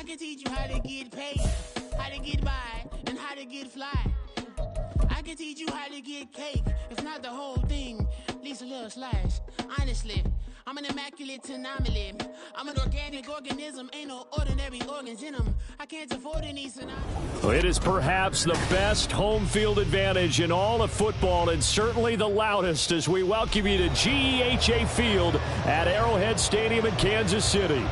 can teach you how to get paid, how to get by, and how to get fly. I can teach you how to get cake, if not the whole thing, at least a little slice. Honestly, I'm an immaculate anomaly. I'm an organic organism, ain't no ordinary organs in them. I can't afford any synonymous. It is perhaps the best home field advantage in all of football, and certainly the loudest, as we welcome you to GEHA Field at Arrowhead Stadium in Kansas City.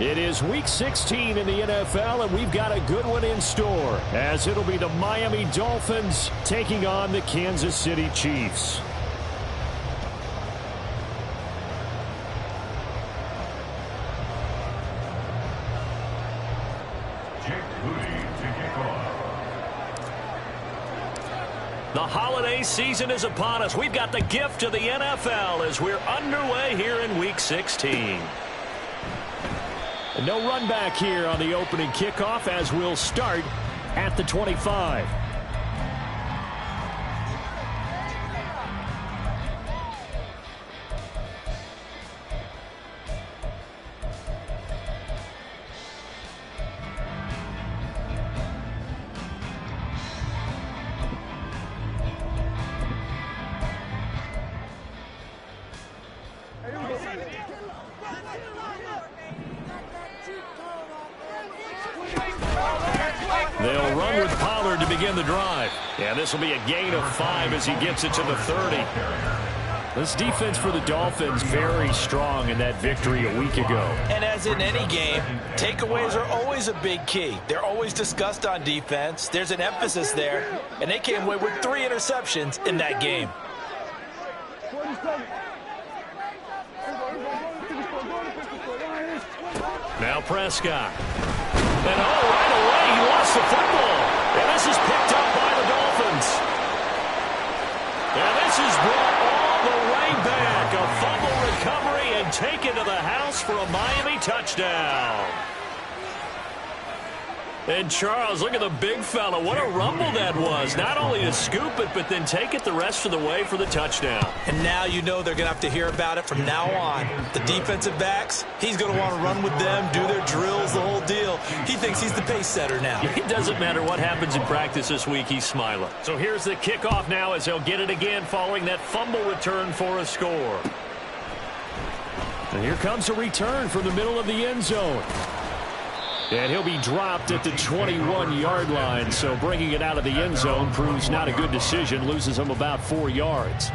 It is Week 16 in the NFL, and we've got a good one in store, as it'll be the Miami Dolphins taking on the Kansas City Chiefs. The holiday season is upon us. We've got the gift of the NFL as we're underway here in Week 16. And no run back here on the opening kickoff, as we'll start at the 25. They'll run with Pollard to begin the drive. And this will be a gain of 5 as he gets it to the 30. This defense for the Dolphins very strong in that victory a week ago. And as in any game, takeaways are always a big key. They're always discussed on defense. There's an emphasis there. And they came away with 3 interceptions in that game. Now Prescott. And right away, he lost the football. And this is picked up by the Dolphins. And this is brought all the way back. A fumble recovery and taken to the house for a Miami touchdown. And Charles, look at the big fella. What a rumble that was. Not only to scoop it, but then take it the rest of the way for the touchdown. And now you know they're going to have to hear about it from now on. The defensive backs, he's going to want to run with them, do their drills, the whole deal. He thinks he's the pace setter now. It doesn't matter what happens in practice this week, he's smiling. So here's the kickoff now as they'll get it again following that fumble return for a score. And here comes a return from the middle of the end zone. And he'll be dropped at the 21-yard line, so bringing it out of the end zone proves not a good decision, loses him about 4 yards.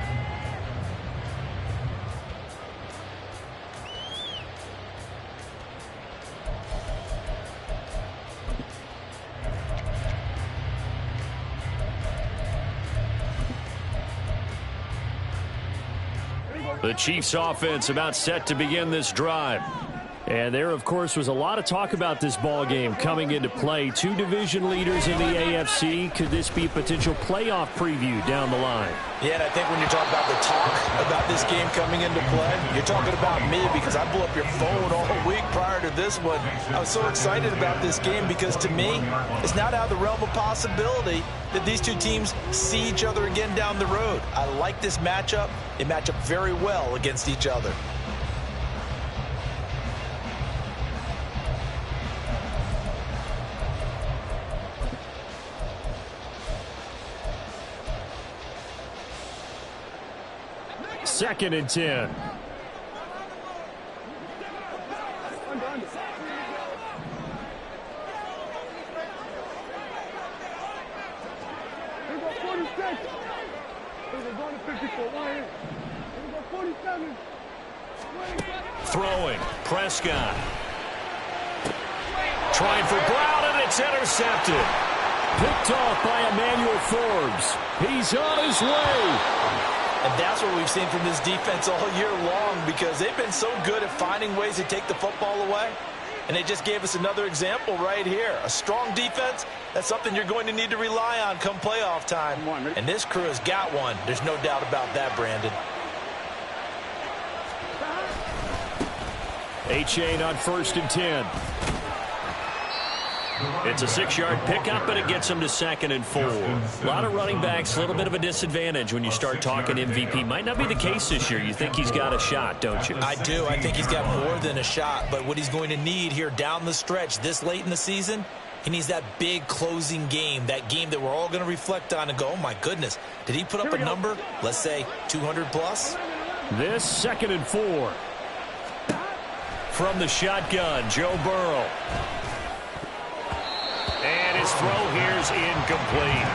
The Chiefs offense about set to begin this drive. And there, of course, was a lot of talk about this ball game coming into play. 2 division leaders in the AFC. Could this be a potential playoff preview down the line? Yeah, and I think when you talk about the talk about this game coming into play, you're talking about me because I blew up your phone all week prior to this one. I was so excited about this game because, to me, it's not out of the realm of possibility that these two teams see each other again down the road. I like this matchup. They match up very well against each other. Second and 10. Throwing, Prescott. Trying for Brown, and it's intercepted. Picked off by Emmanuel Forbes. He's on his way. And that's what we've seen from this defense all year long because they've been so good at finding ways to take the football away. And they just gave us another example right here. A strong defense, that's something you're going to need to rely on come playoff time. And this crew has got one. There's no doubt about that, Brandon. A-Chain on 1st and 10. It's a 6-yard pickup, but it gets him to 2nd and 4. A lot of running backs, a little bit of a disadvantage when you start talking MVP. Might not be the case this year. You think he's got a shot, don't you? I do. I think he's got more than a shot. But what he's going to need here down the stretch this late in the season, he needs that big closing game, that game that we're all going to reflect on and go, oh, my goodness, did he put up a number, let's say, 200-plus? This 2nd and 4. From the shotgun, Joe Burrow. And his throw here's incomplete.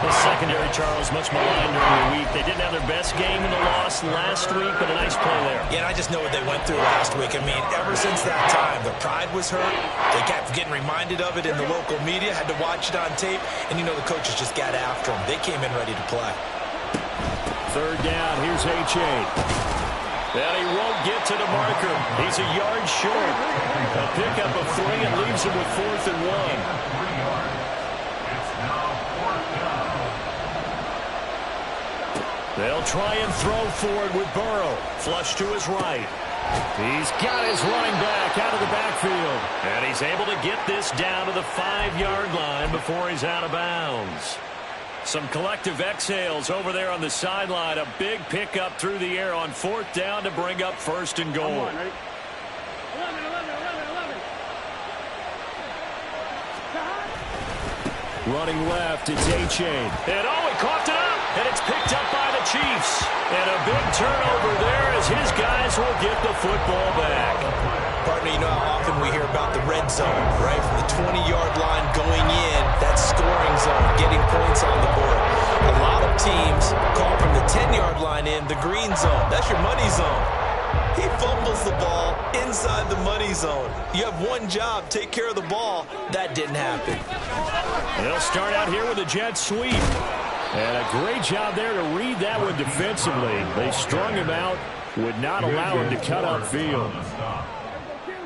The secondary, Charles, much maligned during the week. They didn't have their best game in the loss last week, but a nice play there. Yeah, and I just know what they went through last week. I mean, ever since that time, their pride was hurt. They kept getting reminded of it in the local media, had to watch it on tape, and you know the coaches just got after them. They came in ready to play. 3rd down, here's H.A. And he won't get to the marker. He's a yard short. A pickup of 3 and leaves him with 4th and 1. They'll try and throw for it with Burrow. Flush to his right. He's got his running back out of the backfield. And he's able to get this down to the 5-yard line before he's out of bounds. Some collective exhales over there on the sideline. A big pickup through the air on 4th down to bring up 1st and goal. Running left, it's H.A. And he coughed it up, and it's picked up by the Chiefs. And a big turnover there as his guys will get the football back. Partner, you know how often we hear about the red zone, right? From the 20-yard line going in, that scoring zone, getting points on the board. A lot of teams call from the 10-yard line in the green zone. That's your money zone. He fumbles the ball inside the money zone. You have one job, take care of the ball. That didn't happen. They'll start out here with a jet sweep. And a great job there to read that one defensively. They strung him out, would not allow him to cut upfield.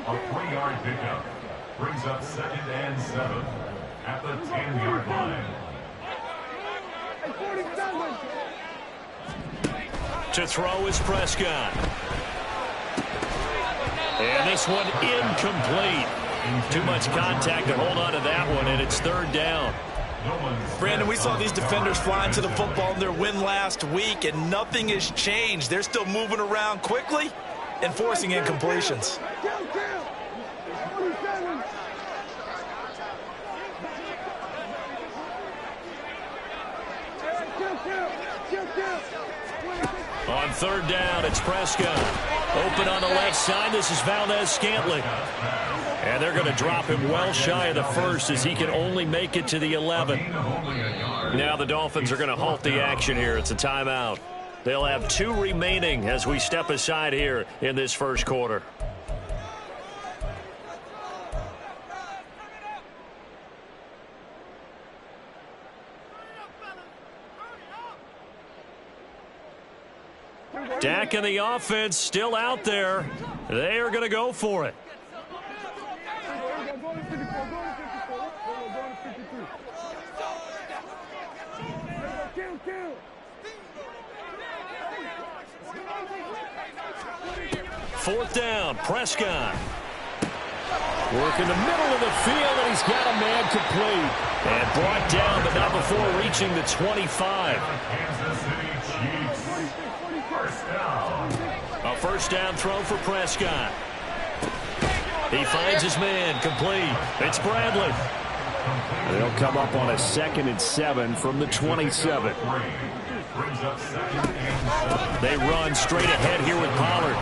A 3-yard pickup brings up 2nd and 7 at the 10-yard line. To throw is Prescott. And this one incomplete. Too much contact to hold on to that one, and it's 3rd down. Brandon, we saw these defenders flying to the football in their win last week, and nothing has changed. They're still moving around quickly and forcing incompletions. On 3rd down, it's Prescott. Open on the left side. This is Valdez-Scantling. And they're going to drop him well shy of the 1st as he can only make it to the 11. Now the Dolphins are going to halt the action here. It's a timeout. They'll have 2 remaining as we step aside here in this 1st quarter. Dak and the offense still out there. They are going to go for it. Fourth down, Prescott. Work in the middle of the field, and he's got a man complete. And brought down, but not before reaching the 25. A first down throw for Prescott. He finds his man, complete. It's Bradley. They'll come up on a 2nd and 7 from the 27. They run straight ahead here with Pollard.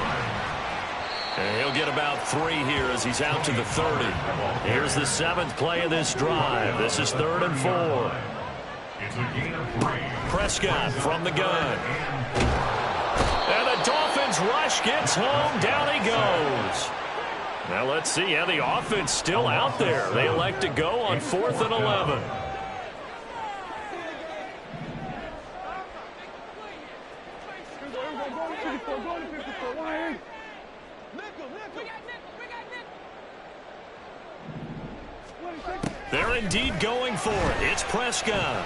And he'll get about 3 here as he's out to the 30. Here's the 7th play of this drive. This is 3rd and 4. Prescott from the gun. And the Dolphins rush gets home. Down he goes. Now let's see how the offense still out there. They elect to go on 4th and 11. They're indeed going for it. It's Prescott.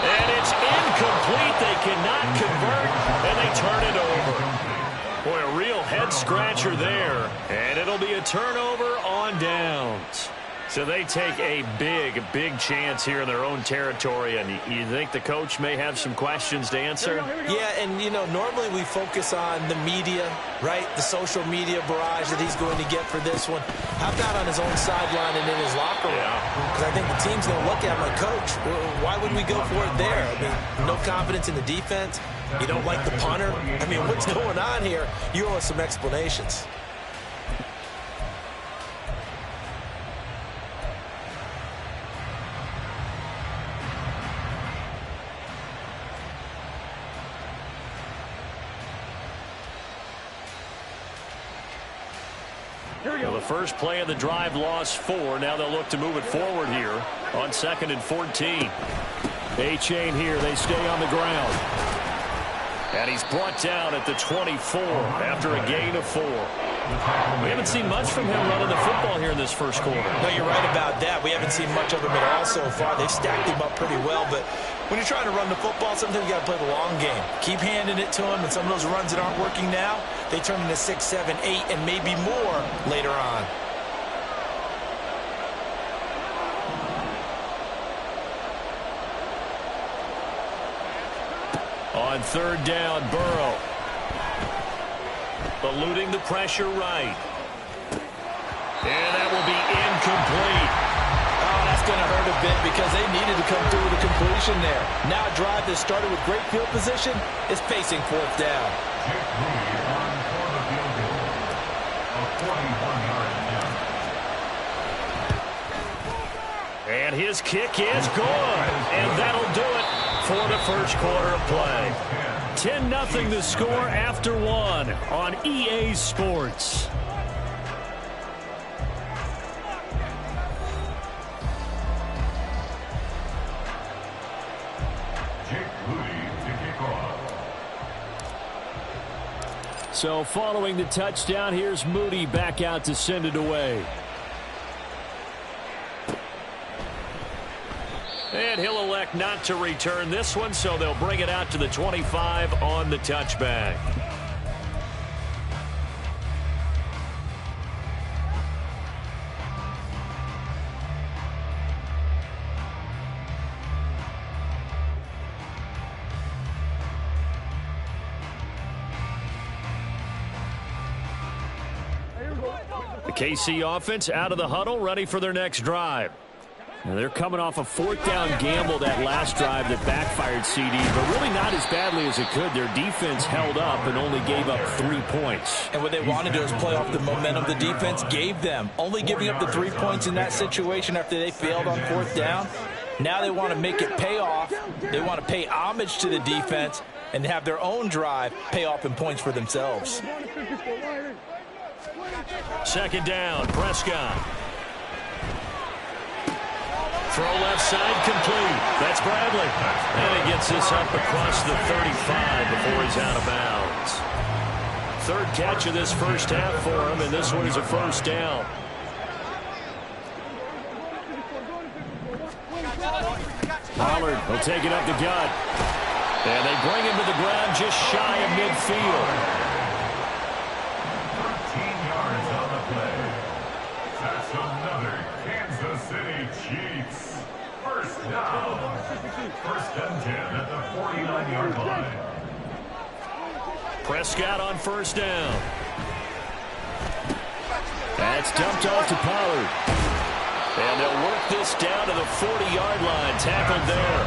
And it's incomplete. They cannot convert, and they turn it over. Boy, a real head head-scratcher there, and it'll be a turnover on downs. So they take a big, big chance here in their own territory, and you think the coach may have some questions to answer? Yeah, and, you know, normally we focus on the media, right, the social media barrage that he's going to get for this one. How about on his own sideline and in his locker room? Because I think the team's going to look at my coach. Why would we go for it there? I mean, no confidence in the defense. You don't like the punter. I mean, what's going on here? You owe us some explanations. Well, the first play of the drive lost 4. Now they'll look to move it forward here on 2nd and 14. A-chain here. They stay on the ground. And he's brought down at the 24 after a gain of 4. We haven't seen much from him running the football here in this first quarter. No, you're right about that. We haven't seen much of him at all so far. They've stacked him up pretty well, but when you're trying to run the football, sometimes you got to play the long game. Keep handing it to him, and some of those runs that aren't working now, they turn into 6, 7, 8, and maybe more later on. On 3rd down, Burrow. Eluding the pressure right. And that will be incomplete. Oh, that's going to hurt a bit because they needed to come through with a completion there. Now a drive that started with great field position is facing 4th down. And his kick is good. And that'll do it for the first quarter of play. 10-0 the score after 1 on EA Sports. So following the touchdown, here's Moody back out to send it away. And he'll elect not to return this one, so they'll bring it out to the 25 on the touchback. The KC offense out of the huddle, ready for their next drive. And they're coming off a 4th down gamble that last drive that backfired CD, but really not as badly as it could. Their defense held up and only gave up 3 points. And what they wanted to do is play off the momentum the defense gave them. Only giving up the 3 points in that situation after they failed on 4th down. Now they want to make it pay off. They want to pay homage to the defense and have their own drive pay off in points for themselves. 2nd down, Prescott. Throw left side complete. That's Bradley. And he gets this up across the 35 before he's out of bounds. 3rd catch of this first half for him, and this one is a 1st down. Pollard will take it up the gut. And they bring him to the ground just shy of midfield. 13 yards on the play. That's another Kansas City Chiefs. 1st down. 1st and 10 at the 49-yard line. Prescott on 1st down. That's dumped off to Pollard. And they'll work this down to the 40-yard line. Tackled there.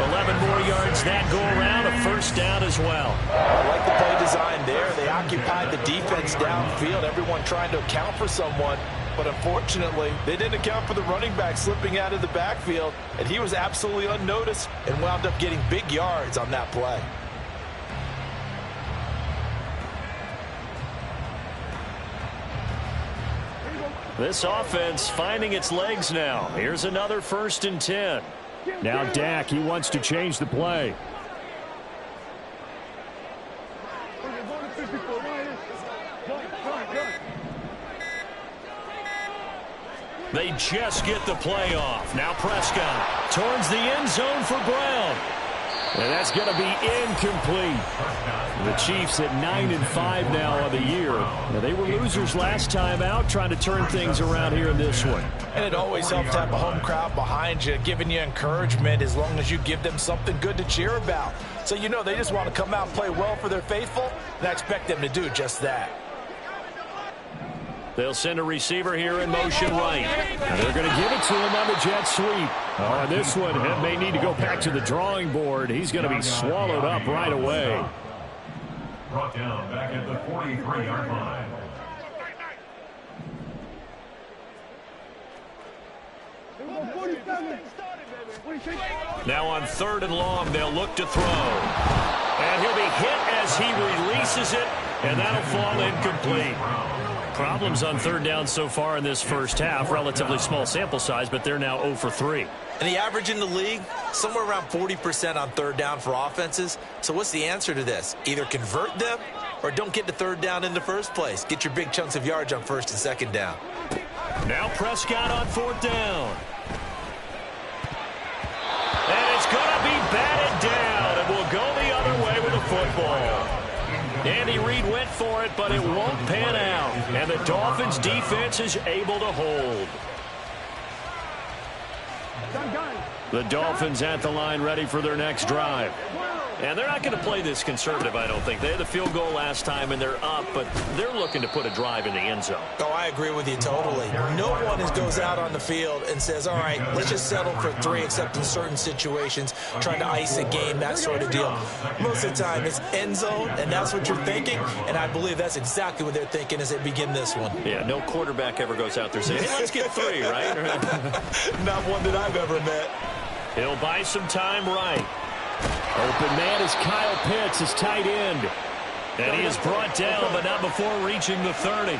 11 more yards that go around. A 1st down as well. I like the play design there. They occupied the defense downfield. Everyone trying to account for someone. But unfortunately, they didn't account for the running back slipping out of the backfield. And he was absolutely unnoticed and wound up getting big yards on that play. This offense finding its legs now. Here's another 1st and 10. Now Dak, he wants to change the play. They just get the play off. Now Prescott towards the end zone for Brown. And that's going to be incomplete. The Chiefs at 9-5 now on the year. Now, they were losers last time out, trying to turn things around here in this one. And it always helps to have a home crowd behind you, giving you encouragement as long as you give them something good to cheer about. So you know they just want to come out and play well for their faithful, and I expect them to do just that. They'll send a receiver here in motion right. And they're going to give it to him on the jet sweep. Oh, this one may need to go back to the drawing board. He's going to be swallowed up right away. Brought down back at the 43-yard line. Now on 3rd and long, they'll look to throw. And he'll be hit as he releases it, and that'll fall incomplete. Problems on 3rd down so far in this first half. Relatively small sample size, but they're now 0 for 3. And the average in the league, somewhere around 40% on 3rd down for offenses. So what's the answer to this? Either convert them or don't get to 3rd down in the first place. Get your big chunks of yards on 1st and 2nd down. Now Prescott on 4th down. And it's going to be batted down, and we'll go the other way with the football. Andy Reid went for it, but it won't pan out. And the Dolphins' defense is able to hold. The Dolphins at the line, ready for their next drive. And they're not going to play this conservative, I don't think. They had the field goal last time, and they're up, but they're looking to put a drive in the end zone. Oh, I agree with you totally. No one goes out on the field and says, all right, let's just settle for 3, except in certain situations, trying to ice a game, that sort of deal. Most of the time, it's end zone, and that's what you're thinking, and I believe that's exactly what they're thinking as they begin this one. Yeah, no quarterback ever goes out there saying, hey, let's get 3, right? Not one that I've ever met. He'll buy some time right. Open man is Kyle Pitts, his tight end. And he is brought down, but not before reaching the 30.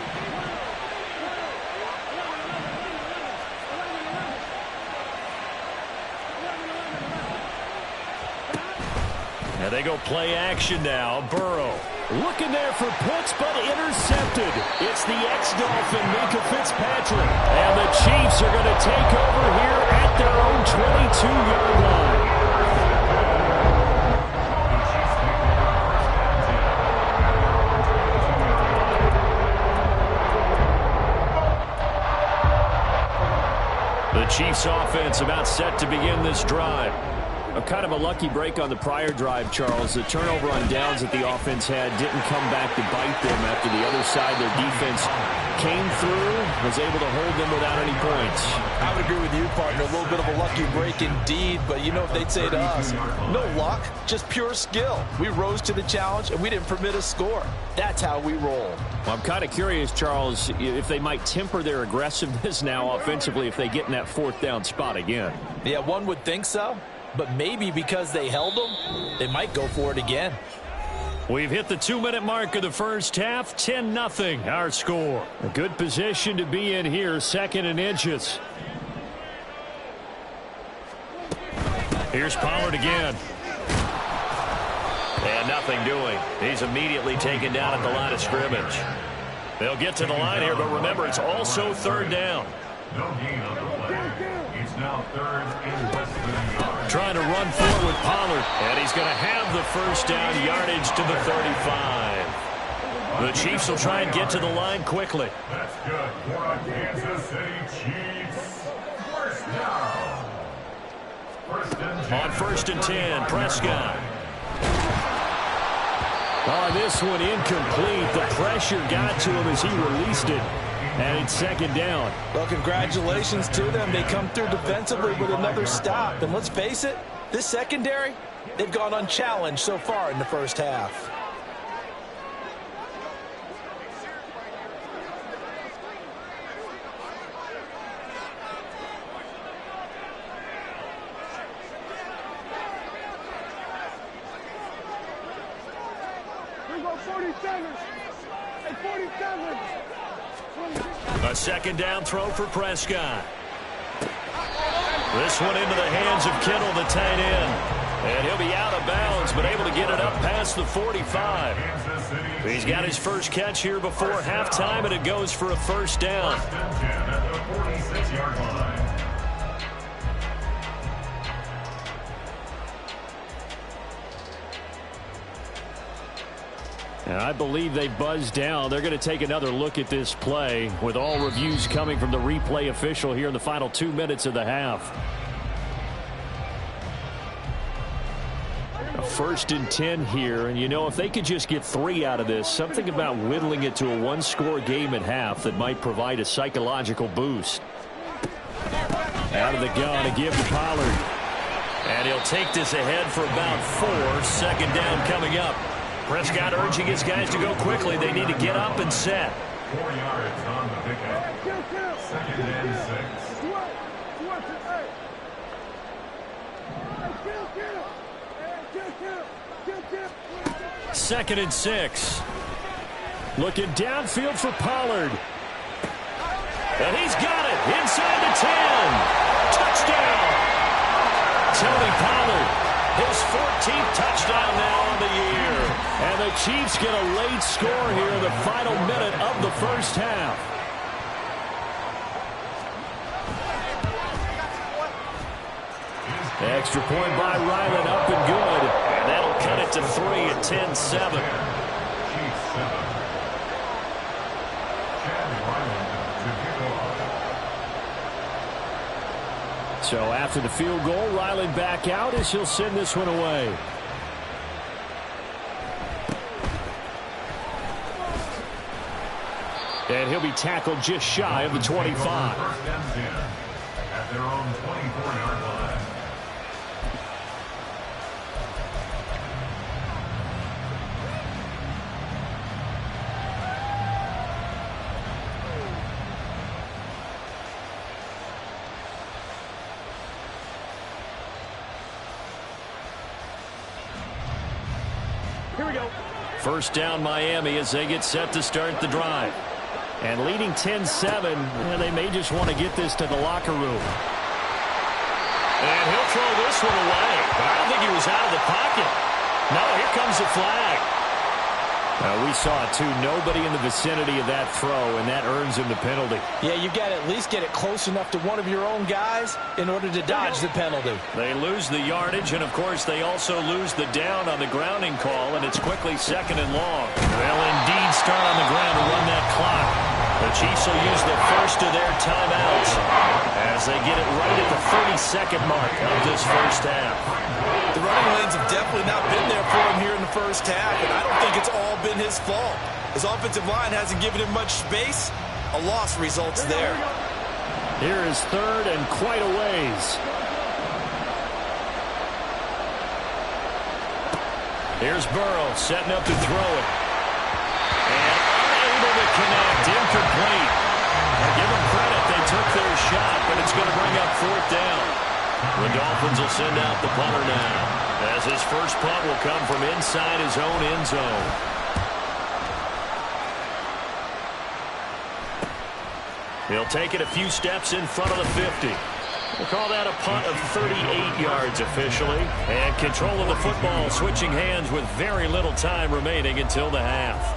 And they go play action now. Burrow looking there for Pitts, but intercepted. It's the ex-Dolphin, Minkah Fitzpatrick. And the Chiefs are going to take over here at their own 22-yard line. The Chiefs offense about set to begin this drive. Kind of a lucky break on the prior drive, Charles. The turnover on downs that the offense had didn't come back to bite them after the other side. Their defense came through, was able to hold them without any points. I would agree with you, partner. A little bit of a lucky break indeed, but you know what they'd say to us? No luck, just pure skill. We rose to the challenge, and we didn't permit a score. That's how we roll. Well, I'm kind of curious, Charles, if they might temper their aggressiveness now offensively if they get in that 4th down spot again. Yeah, one would think so. But maybe because they held them, they might go for it again. We've hit the 2-minute mark of the first half. 10-0 our score. A good position to be in here, 2nd and inches. Here's Pollard again. And nothing doing. He's immediately taken down at the line of scrimmage. They'll get to the line here, but remember, it's also 3rd down. No gain on the play. It's now 3rd and less than a yard. Trying to run forward with Pollard, and he's going to have the first down, yardage to the 35. The Chiefs will try and get to the line quickly. That's good for a Kansas City Chiefs. 1st down. 1st and 10. On 1st and 10, Prescott. Oh, this one incomplete. The pressure got to him as he released it. And it's 2nd down. Well, congratulations to them. They come through defensively with another stop. And let's face it, this secondary, they've gone unchallenged so far in the first half. We go 47. Hey, 47. A 2nd down throw for Prescott. This one into the hands of Kittle, the tight end. And he'll be out of bounds, but able to get it up past the 45. He's got his first catch here before halftime, and it goes for a 1st down. 1st and 10 at the 46-yard line. And I believe they buzzed down. They're going to take another look at this play with all reviews coming from the replay official here in the final 2 minutes of the half. A 1st and 10 here, and you know, if they could just get 3 out of this, something about whittling it to a 1-score game at half that might provide a psychological boost. Out of the gun, a give to Pollard. And he'll take this ahead for about 4. 2nd down coming up. Prescott urging his guys to go quickly. They need to get up and set. 4 yards on the pickup. 2nd and 6. 2nd and 6. Looking downfield for Pollard. And he's got it inside the 10. Touchdown. Tony Pollard, his 14th touchdown now on the year. And the Chiefs get a late score here in the final minute of the first half. Extra point by Ryland, up and good. And that'll cut it to 3 at 10-7. So after the field goal, Ryland back out as he'll send this one away. And he'll be tackled just shy of the 25. At their own 24-yard line. Here we go. 1st down Miami as they get set to start the drive. And leading 10-7, they may just want to get this to the locker room. And he'll throw this one away. But I don't think he was out of the pocket. No, here comes the flag. We saw it too. Nobody in the vicinity of that throw, and that earns him the penalty. Yeah, you've got to at least get it close enough to one of your own guys in order to dodge the penalty. They lose the yardage, and of course they also lose the down on the grounding call, and it's quickly 2nd and long. They'll indeed start on the ground to run that clock. The Chiefs will use the first of their timeouts as they get it right at the 32nd mark of this first half. The running lanes have definitely not been there for him here in the first half, and I don't think it's all been his fault. His offensive line hasn't given him much space. A loss results there. Here is 3rd and quite a ways. Here's Burrow setting up to throw it. And unable to connect, incomplete. Give them credit, they took their shot, but it's going to bring up 4th down. The Dolphins will send out the punter now, as his first punt will come from inside his own end zone. He'll take it a few steps in front of the 50. We'll call that a punt of 38 yards officially. And control of the football switching hands with very little time remaining until the half.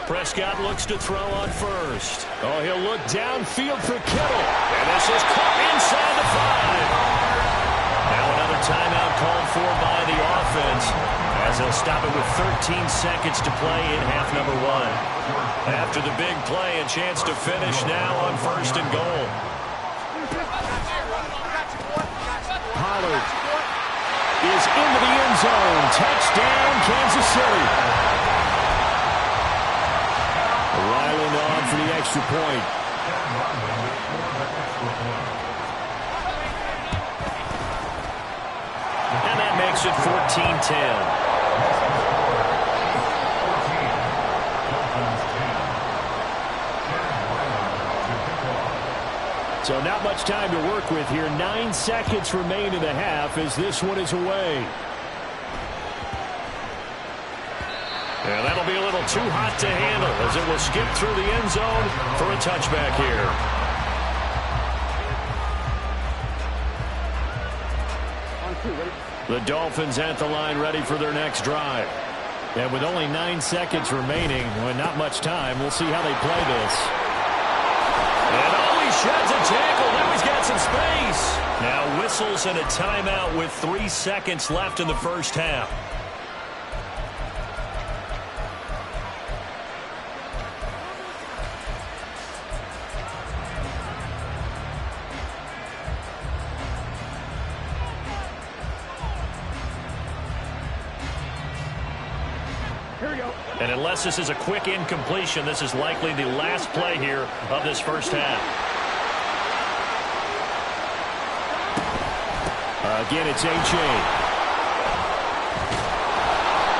Prescott looks to throw on first. Oh, he'll look downfield for Kittle. And this is caught inside the 5. Now another timeout called for by the offense as they'll stop it with 13 seconds to play in half number 1. After the big play, a chance to finish now on 1st and goal. Pollard is into the end zone. Touchdown, Kansas City. Ryland on for the extra point. And that makes it 14-10. So not much time to work with here. 9 seconds remain in the half as this one is away. And that'll be a little too hot to handle as it will skip through the end zone for a touchback here. The Dolphins at the line ready for their next drive. And with only 9 seconds remaining, and not much time, we'll see how they play this. And he sheds a tackle. Now he's got some space. Now whistles and a timeout with 3 seconds left in the first half. And unless this is a quick incompletion, this is likely the last play here of this first half. Again, it's A-Chain.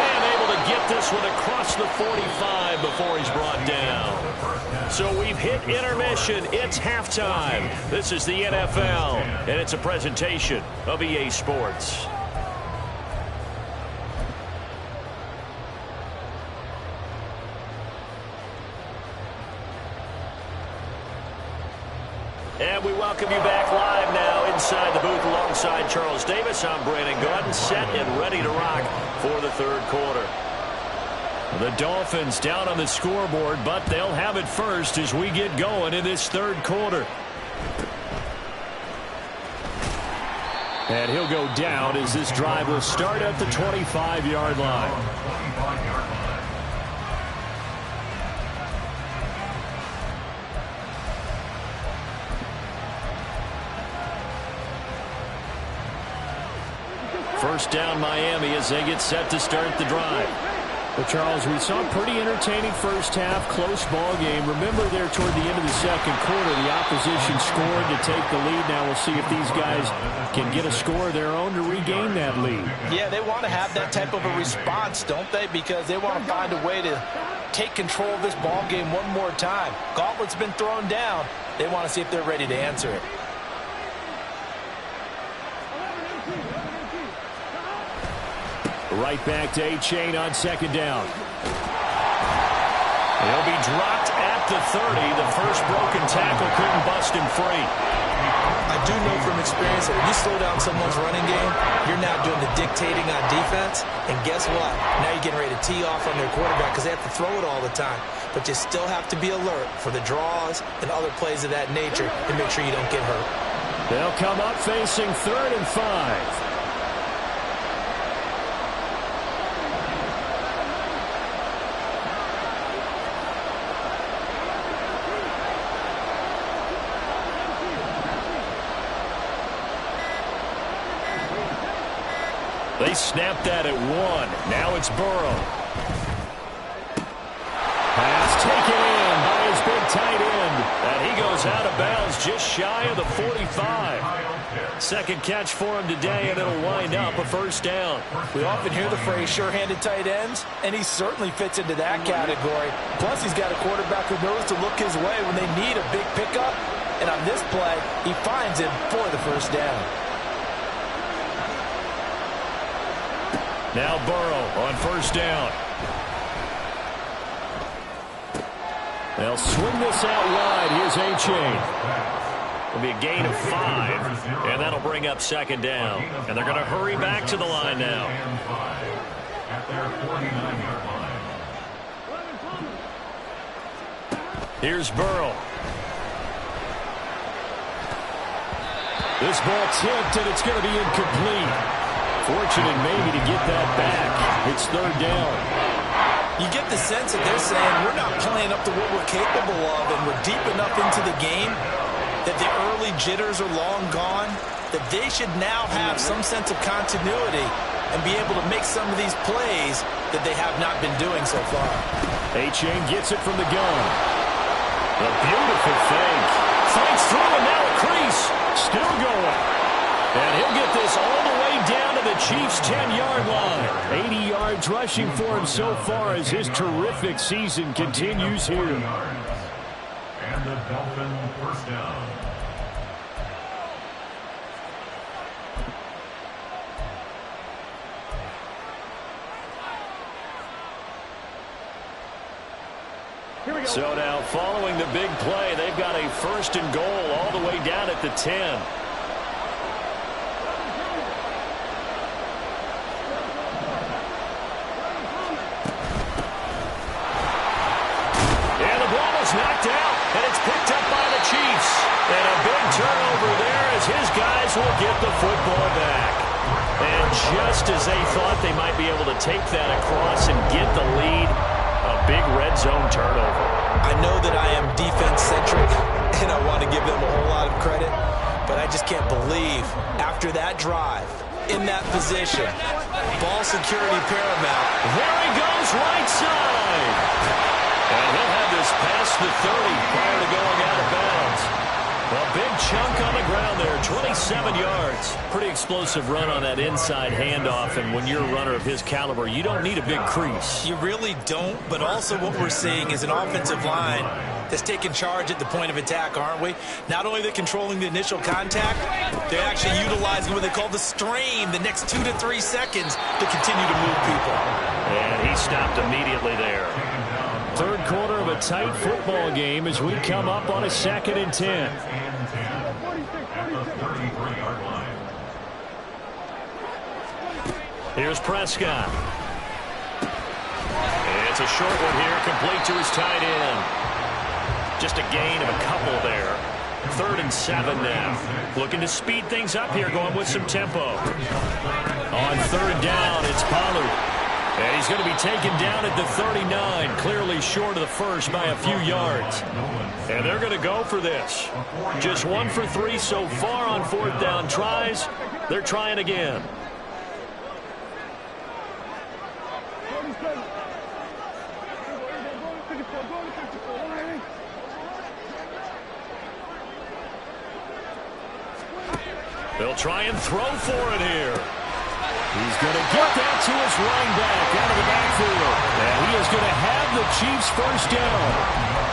And able to get this one across the 45 before he's brought down. So we've hit intermission. It's halftime. This is the NFL, and it's a presentation of EA Sports. And we welcome you back live now inside the booth alongside Charles Davis. I'm Brandon Gaudin, set and ready to rock for the third quarter. The Dolphins down on the scoreboard, but they'll have it first as we get going in this third quarter. And he'll go down as this drive will start at the 25-yard line. First down Miami as they get set to start the drive. Well, Charles, we saw a pretty entertaining first half, close ball game. Remember there toward the end of the second quarter, the opposition scored to take the lead. Now we'll see if these guys can get a score of their own to regain that lead. Yeah, they want to have that type of a response, don't they? Because they want to find a way to take control of this ball game one more time. Gauntlet's been thrown down. They want to see if they're ready to answer it. Right back to A-Chain on second down. He'll be dropped at the 30. The first broken tackle couldn't bust him free. I do know from experience that when you slow down someone's running game, you're now doing the dictating on defense. And guess what? Now you're getting ready to tee off on their quarterback because they have to throw it all the time. But you still have to be alert for the draws and other plays of that nature to make sure you don't get hurt. They'll come up facing 3rd and 5. They snapped that at 1. Now it's Burrow. Pass taken in by his big tight end. And he goes out of bounds just shy of the 45. Second catch for him today, and it'll wind up a first down. We often hear the phrase sure-handed tight ends, and he certainly fits into that category. Plus, he's got a quarterback who knows to look his way when they need a big pickup. And on this play, he finds it for the first down. Now Burrow on first down. They'll swing this out wide. Here's A-Chain. It'll be a gain of 5, and that'll bring up second down. And they're going to hurry back to the line now. At their 49-yard line. Here's Burrow. This ball tipped, and it's going to be incomplete. Fortunate maybe to get that back. It's third down. You get the sense that they're saying we're not playing up to what we're capable of, and we're deep enough into the game that the early jitters are long gone, that they should now have some sense of continuity and be able to make some of these plays that they have not been doing so far. A-Chain gets it from the gun. A beautiful fake. Fights through, and now a crease. Still going. And he'll get this all the way down to the Chiefs' 10-yard line. 80 yards rushing for him so far as his terrific season continues here. And the Dolphin first down. So now, following the big play, they've got a first and goal all the way down at the 10. Chiefs will get the football back. And just as they thought they might be able to take that across and get the lead, a big red zone turnover. I know that I am defense-centric, and I want to give them a whole lot of credit, but I just can't believe after that drive, in that position, ball security paramount. There he goes, right side. And he'll have this past the 30 prior to going out of bounds. A big chunk on the ground there, 27 yards. Pretty explosive run on that inside handoff, and when you're a runner of his caliber, you don't need a big crease. You really don't, but also what we're seeing is an offensive line that's taking charge at the point of attack, aren't we? Not only are they controlling the initial contact, they're actually utilizing what they call the strain, the next 2 to 3 seconds to continue to move people. And he stopped immediately there. Third quarter of a tight football game as we come up on a 2nd and 10. Here's Prescott. It's a short one here, complete to his tight end. Just a gain of a couple there. 3rd and 7 now. Looking to speed things up here, going with some tempo. On 3rd down, it's Pollard. And he's going to be taken down at the 39, clearly short of the first by a few yards. And they're going to go for this. Just 1 for 3 so far on 4th down tries. They're trying again. They'll try and throw for it here. He's going to get that to his running back out of the backfield. And he is going to have the Chiefs first down.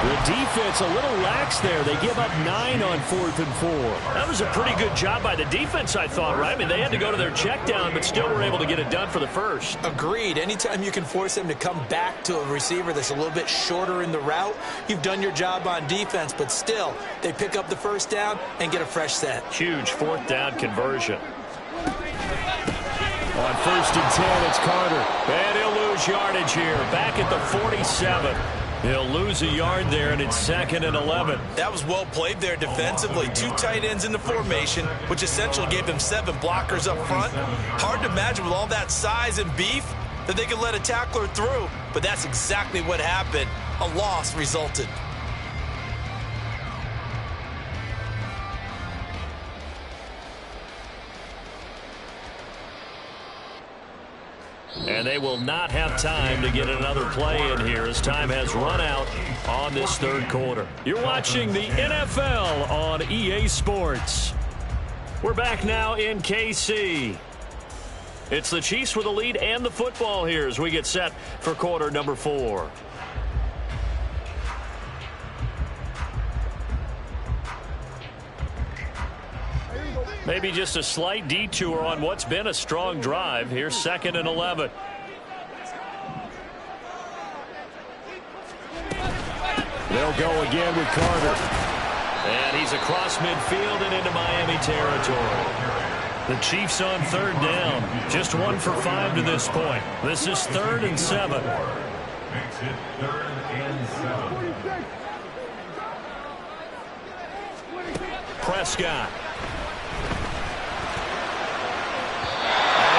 The defense a little lax there. They give up 9 on 4th and 4. That was a pretty good job by the defense, I thought, right? I mean, they had to go to their check down, but still were able to get it done for the first. Agreed. Anytime you can force them to come back to a receiver that's a little bit shorter in the route, you've done your job on defense, but still, they pick up the first down and get a fresh set. Huge 4th down conversion. On 1st and 10, it's Carter. And he'll lose yardage here. Back at the 47. He'll lose a yard there, and it's 2nd and 11. That was well played there defensively. 2 tight ends in the formation, which essentially gave them 7 blockers up front. Hard to imagine with all that size and beef that they could let a tackler through, but that's exactly what happened. A loss resulted. And they will not have time to get another play in here as time has run out on this 3rd quarter. You're watching the NFL on EA Sports. We're back now in KC. It's the Chiefs with the lead and the football here as we get set for quarter number 4. Maybe just a slight detour on what's been a strong drive. Here's 2nd and 11. They'll go again with Carter. And he's across midfield and into Miami territory. The Chiefs on 3rd down. Just 1 for 5 to this point. This is 3rd and 7. Makes it 3rd and 7. Prescott.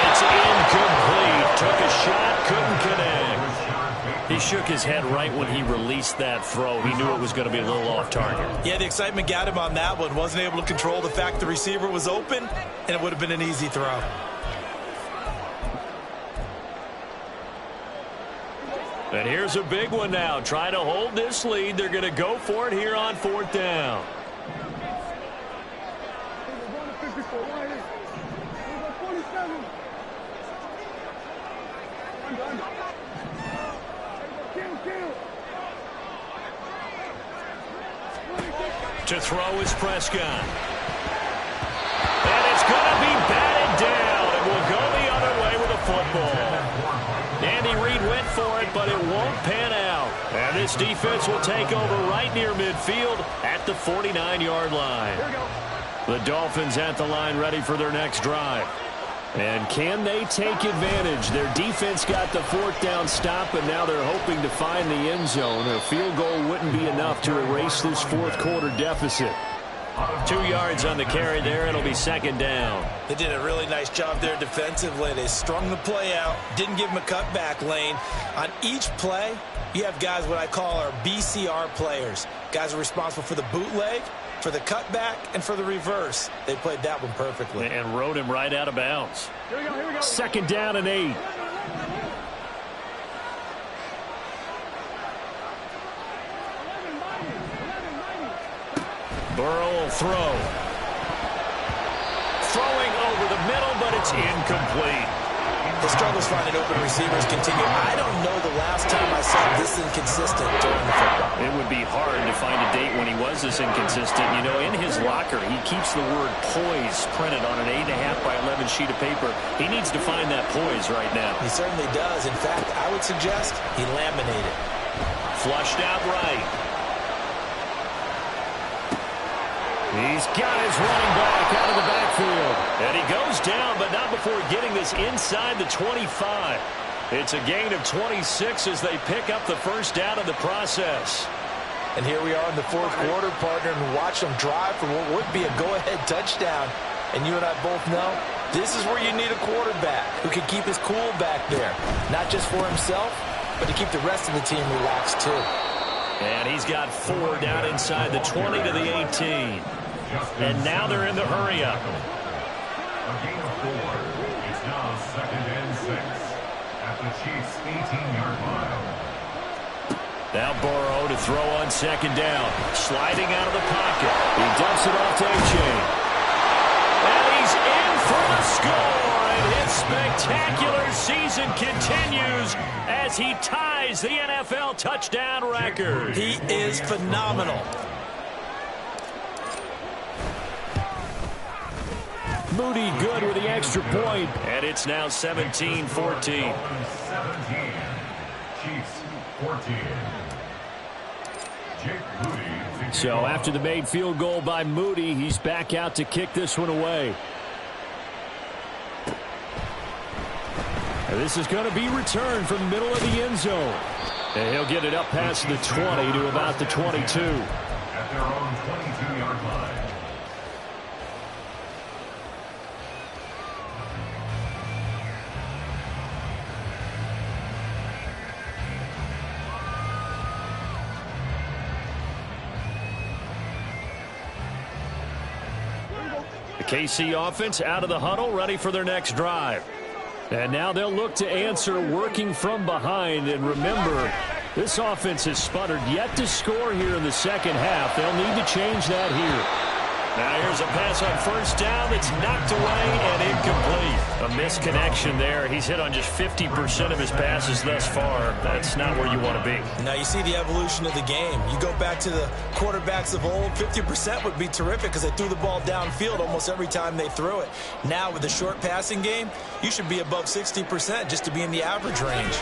It's incomplete. Took a shot, couldn't connect. He shook his head right when he released that throw. He knew it was going to be a little off target. Yeah, the excitement got him on that one. Wasn't able to control the fact the receiver was open, and it would have been an easy throw. And here's a big one now. Trying to hold this lead. They're going to go for it here on 4th down. To throw is Prescott. And it's going to be batted down. It will go the other way with a football. Andy Reid went for it, but it won't pan out. And this defense will take over right near midfield at the 49-yard line. The Dolphins at the line ready for their next drive. And can they take advantage? Their defense got the 4th down stop, and now they're hoping to find the end zone. A field goal wouldn't be enough to erase this 4th quarter deficit. 2 yards on the carry there. It'll be second down. They did a really nice job there defensively. They strung the play out, didn't give him a cutback lane. On each play, you have guys what I call our BCR players. Guys are responsible for the bootleg, for the cutback, and for the reverse. They played that one perfectly. And rode him right out of bounds. Here we go. Second down and 8. Burrow will throw. Throwing over the middle, but it's incomplete. The struggles finding open receivers continue. I don't know the last time I saw this inconsistent during the football. It would be hard to find a date when he was this inconsistent. You know, in his locker, he keeps the word poise printed on an 8.5 by 11 sheet of paper. He needs to find that poise right now. He certainly does. In fact, I would suggest he laminated. Flushed out right. He's got his running back out of the backfield. And he goes down, but not before getting this inside the 25. It's a gain of 26 as they pick up the first down in the process. And here we are in the fourth quarter, partner, and watch them drive for what would be a go-ahead touchdown. And you and I both know this is where you need a quarterback who can keep his cool back there. Not just for himself, but to keep the rest of the team relaxed too. And he's got 4 down inside the 20 to the 18. And now they're in the hurry-up. A gain of 4. It's now second and 6 at the Chiefs' 18-yard line. Now Burrow to throw on second down. Sliding out of the pocket. He dumps it off to A-Chain. And he's in for the score. And his spectacular season continues as he ties the NFL touchdown record. He is phenomenal. Moody good with the extra point. And it's now 17-14. 17. Chiefs 14. Jake Moody. So after the made field goal by Moody, he's back out to kick this one away. And this is going to be returned from the middle of the end zone. And he'll get it up past the 20 to about the 22. At their own 22-yard line. The KC offense out of the huddle, ready for their next drive. And now they'll look to answer working from behind. And remember, this offense has sputtered yet to score here in the second half. They'll need to change that here. Now here's a pass on first down that's knocked away and incomplete. A misconnection there. He's hit on just 50% of his passes thus far. That's not where you want to be. Now you see the evolution of the game. You go back to the quarterbacks of old, 50% would be terrific because they threw the ball downfield almost every time they threw it. Now with the short passing game, you should be above 60% just to be in the average range.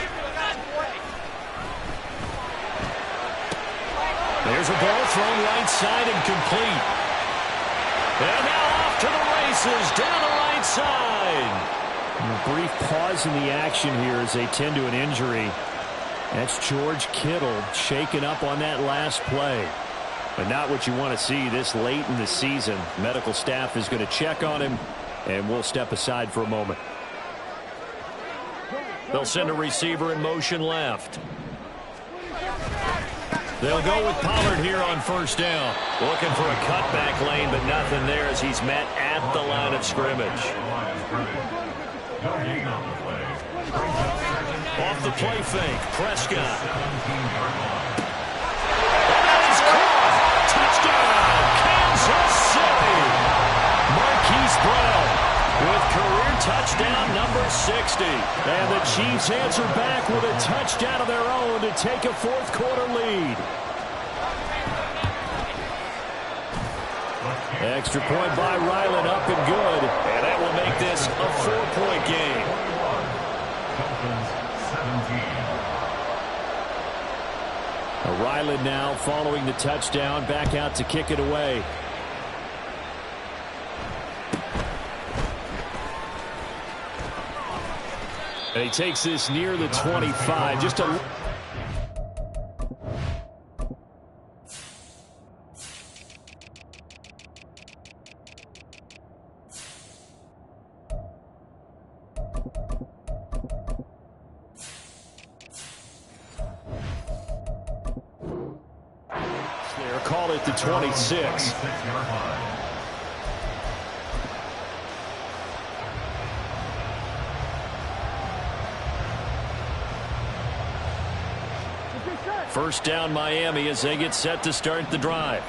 There's a ball thrown right side and complete. And now off to the races, down the right side. A brief pause in the action here as they tend to an injury. That's George Kittle shaken up on that last play. But not what you want to see this late in the season. Medical staff is going to check on him, and we'll step aside for a moment. They'll send a receiver in motion left. They'll go with Pollard here on first down. Looking for a cutback lane, but nothing there as he's met at the line of scrimmage. Off the play fake, Prescott. That is caught. Touchdown, Kansas City. Marquise Brown with career touchdown number 60. And the Chiefs answer back with a touchdown of their own to take a fourth quarter lead. Extra point by Ryland, up and good. And that will make this a 4-point game. Ryland now following the touchdown, back out to kick it away. And he takes this near the 25. Just a... They're called it the 26. First down Miami as they get set to start the drive.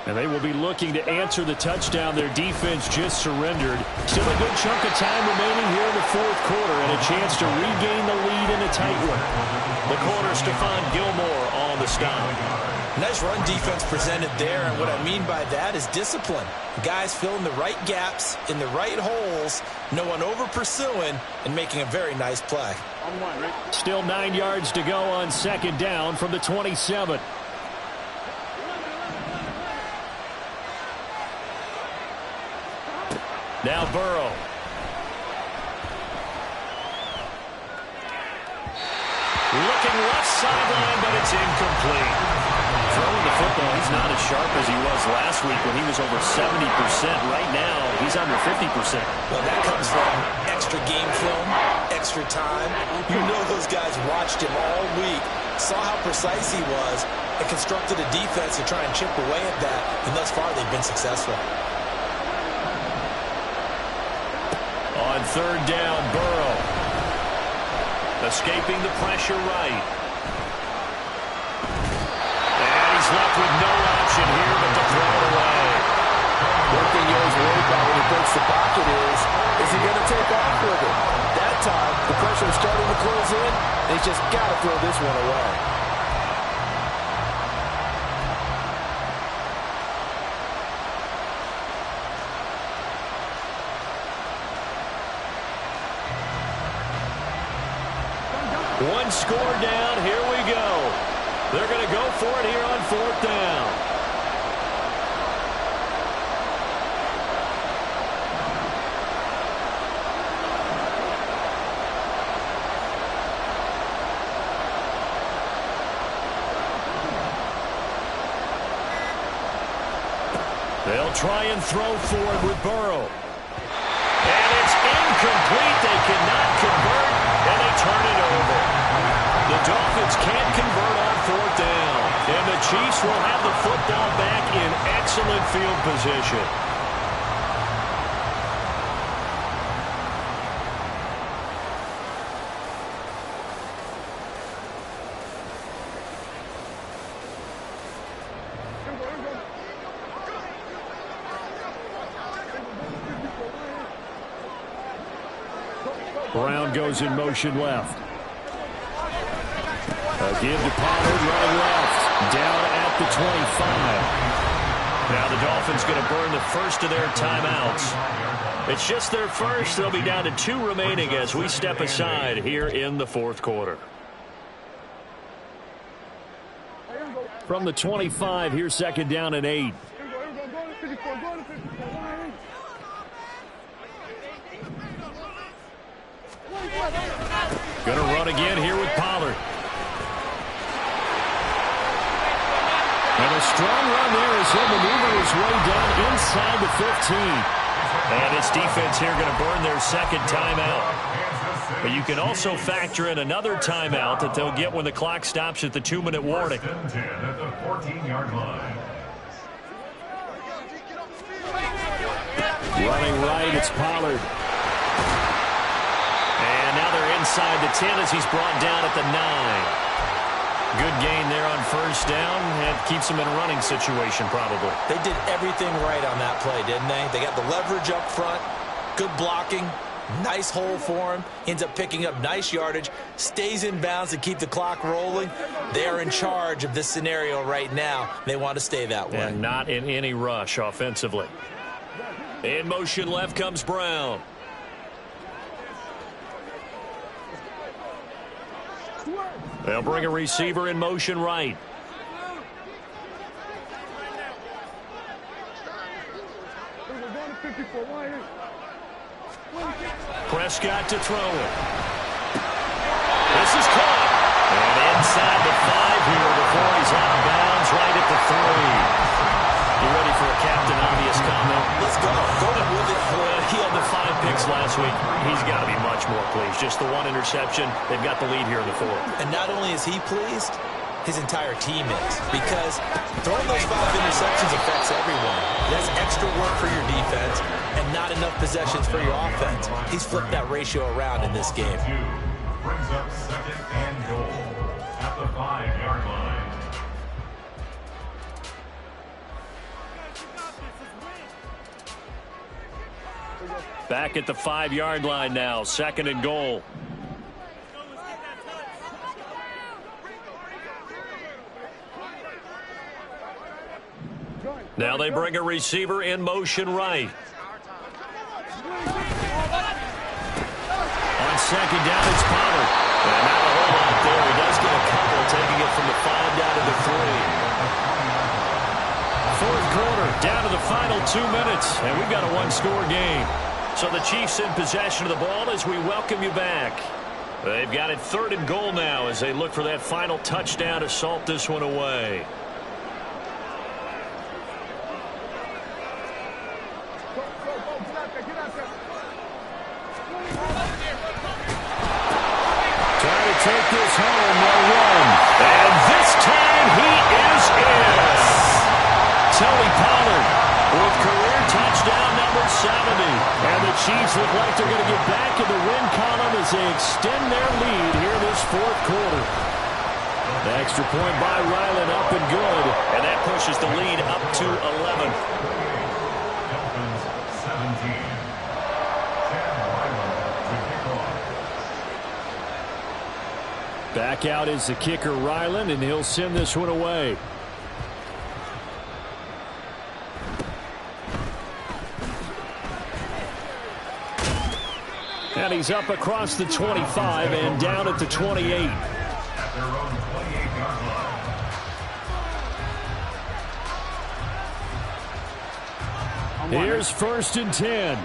And they will be looking to answer the touchdown their defense just surrendered. Still a good chunk of time remaining here in the fourth quarter and a chance to regain the lead in a tight one. The corner, Stephon Gilmore on the stop. Nice run defense presented there, and what I mean by that is discipline. Guys filling the right gaps in the right holes, no one over pursuing, and making a very nice play. Still 9 yards to go on second down from the 27. Now Burrow. Looking left sideline, but it's incomplete. Throwing the football, he's not as sharp as he was last week when he was over 70%. Right now, he's under 50%. Well, that comes from extra game film, extra time. You know those guys watched him all week, saw how precise he was, and constructed a defense to try and chip away at that, and thus far they've been successful. On third down, Burrow. Escaping the pressure right. And he's left with no option here but to throw it away. One thing you always worry about when he breaks the pocket is he going to take off with it? That time, the pressure is starting to close in, and he's just got to throw this one away. One score down. Here we go. They're going to go for it here on fourth down. They'll try and throw for it with Burrow. And it's incomplete. They cannot convert, and they turn it over. The Dolphins can't convert on fourth down. And the Chiefs will have the football back in excellent field position. Brown goes in motion left. A give to Pollard running left. Down at the 25. Now the Dolphins going to burn the first of their timeouts. It's just their first. They'll be down to 2 remaining as we step aside here in the fourth quarter. From the 25, here's second down and 8. Going to run again here with Pollard. And a strong run there as he'll maneuver his way down inside the 15. And his defense here going to burn their second timeout. But you can also factor in another timeout that they'll get when the clock stops at the 2-minute warning. First and 10 at the 14-yard line. Running right, it's Pollard. And now they're inside the 10 as he's brought down at the 9. Good gain there on first down. And keeps him in a running situation probably. They did everything right on that play, didn't they? They got the leverage up front, good blocking, nice hole for him, ends up picking up nice yardage, stays in bounds to keep the clock rolling. They are in charge of this scenario right now. They want to stay that way. And not in any rush offensively. In motion left comes Brown. They'll bring a receiver in motion right. Prescott to throw it. This is caught. And inside the 5 here before he's out of bounds right at the 3. You ready for a Captain Obvious comment? Let's go. Go with it. He had the 5 picks last week. He's got to be much more pleased. Just the 1 interception. They've got the lead here in the 4th. And not only is he pleased, his entire team is. Because throwing those 5 interceptions affects everyone. That's extra work for your defense and not enough possessions for your offense. He's flipped that ratio around in this game. Brings up 2nd and goal at the 5-yard line. Back at the 5-yard line now. 2nd and goal. Now they bring a receiver in motion right. On 2nd down, it's Pollard. And not a whole lot there. He does get a couple, taking it from the 5 down to the 3. 4th quarter, down to the final 2 minutes. And we've got a 1-score game. So the Chiefs in possession of the ball as we welcome you back. They've got it 3rd and goal now as they look for that final touchdown to salt this one away. Trying to take this home, they'll run. And this time he is in. Tony Pollard with career touchdown number 70. And the Chiefs look like they're going to get back in the win column as they extend their lead here in this 4th quarter. The extra point by Ryland up and good. And that pushes the lead up to 11. Dolphins 17. Chad Ryland to kick off. Back out is the kicker Ryland, and he'll send this one away. And he's up across the 25 and down at the 28. At their own 28-yard line. Here's 1st and 10.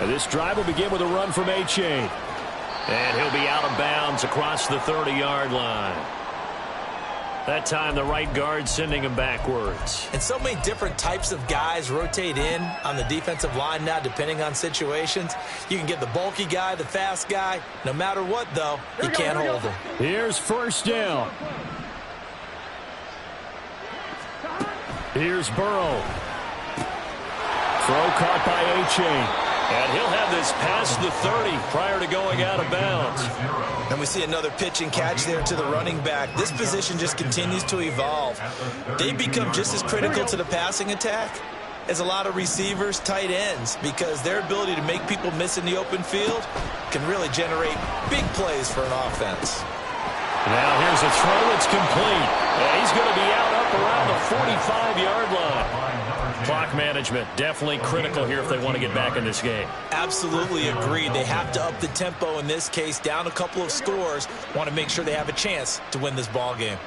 And this drive will begin with a run from A-Chain. And he'll be out of bounds across the 30-yard line. That time, the right guard sending him backwards. And so many different types of guys rotate in on the defensive line now, depending on situations. You can get the bulky guy, the fast guy. No matter what, though, you can't hold him. Here's 1st down. Here's Burrow. Throw caught by A-Chain. And he'll have this past the 30 prior to going out of bounds. And we see another pitch and catch there to the running back. This position just continues to evolve. They become just as critical to the passing attack as a lot of receivers, tight ends, because their ability to make people miss in the open field can really generate big plays for an offense. Now here's a throw that's complete. And he's going to be out up around the 45-yard line. Clock management definitely critical here if they want to get back in this game. Absolutely agreed. They have to up the tempo in this case, down a couple of scores. Want to make sure they have a chance to win this ball game.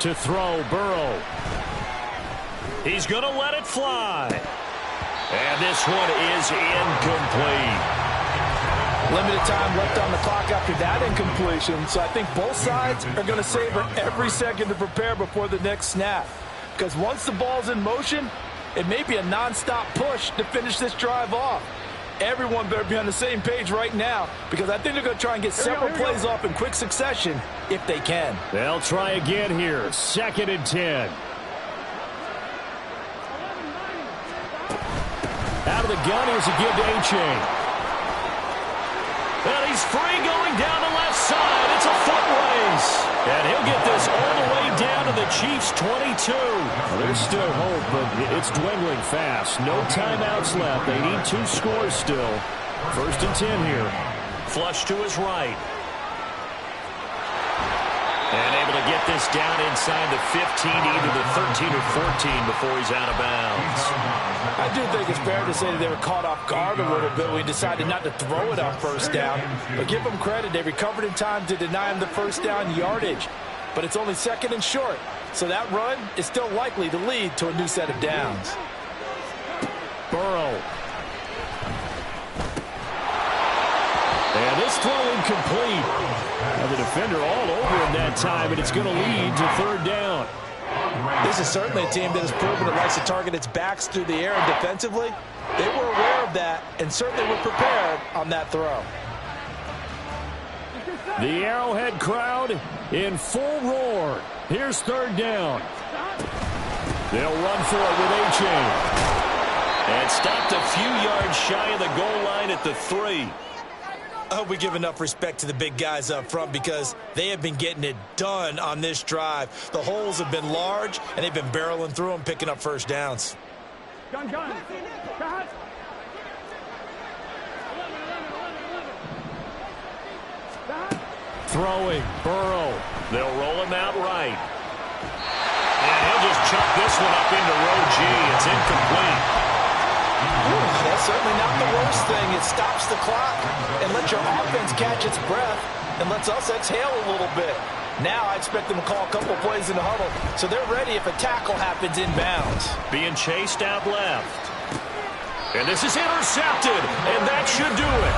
To throw, Burrow. He's going to let it fly. And this one is incomplete. Limited time left on the clock after that incompletion, so I think both sides are going to savor every second to prepare before the next snap. Because once the ball's in motion, it may be a non-stop push to finish this drive off. Everyone better be on the same page right now, because I think they're going to try and get several plays off in quick succession if they can. They'll try again here. 2nd and 10. Out of the gun, here's a give to A-Chain. And he's free going down the left side. It's a foot race. And he'll get this all the way down to the Chiefs' 22. Well, there's still hope, but it's dwindling fast. No timeouts left. They need 2 scores still. 1st and 10 here. Flush to his right. And able to get this down inside the 15, either the 13 or 14 before he's out of bounds. I do think it's fair to say that they were caught off guard a little bit. We decided not to throw it on 1st down. But give them credit. They recovered in time to deny him the 1st down yardage. But it's only 2nd and short. So that run is still likely to lead to a new set of downs. Burrow. And this throw incomplete. Now the defender all over him that time, and it's going to lead to 3rd down. This is certainly a team that has proven it likes to target its backs through the air and defensively. They were aware of that and certainly were prepared on that throw. The Arrowhead crowd in full roar. Here's third down. They'll run for it with A-Chain. And stopped a few yards shy of the goal line at the 3. I hope we give enough respect to the big guys up front because they have been getting it done on this drive. The holes have been large, and they've been barreling through them, picking up first downs. Gun. Throwing, Burrow. They'll roll him out right. And he'll just chuck this one up into row G. It's incomplete. That's certainly not the worst thing. It stops the clock and lets your offense catch its breath and lets us exhale a little bit. Now I expect them to call a couple plays in the huddle so they're ready if a tackle happens inbounds. Being chased out left. And this is intercepted, and that should do it.